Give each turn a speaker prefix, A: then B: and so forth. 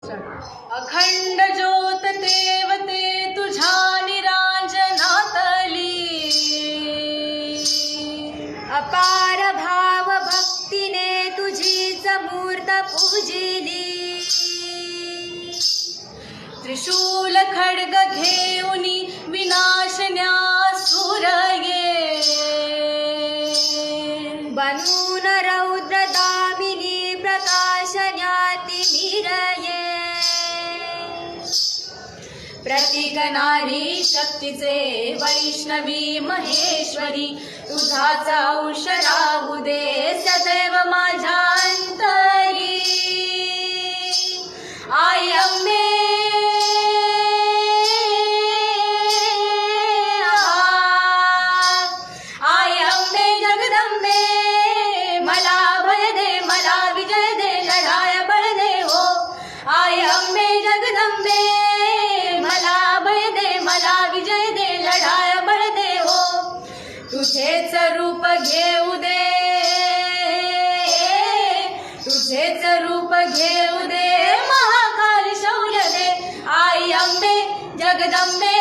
A: अखंड ज्योत देवते तुझ्या निरांजनातली,
B: अपार भाव भक्तीने तुझीच मूर्त पूजिली।
A: त्रिशूल खड्ग घेऊनी विनाशन्यासूर ये,
B: बनून रौद्र दामिनी प्रकाशन्याति वीरये।
A: प्रतीक नारी शक्तीचे वैष्णवी महेश्वरी, तुझाच अंश राहू दे सदैव माझ्या अंतरी। आई अंबे आई अंबे जगदंबे, मला भय दे मला विजय दे लढाया बळ दे हो। आई अंबे जगदंबे, मला भय दे मला विजय दे लढाया बळ दे हो। तुझेच रूप घेऊ दे, तुझेच रूप घेऊ दे, महाकाल शौर्य दे। आई अंबे जगदंबे,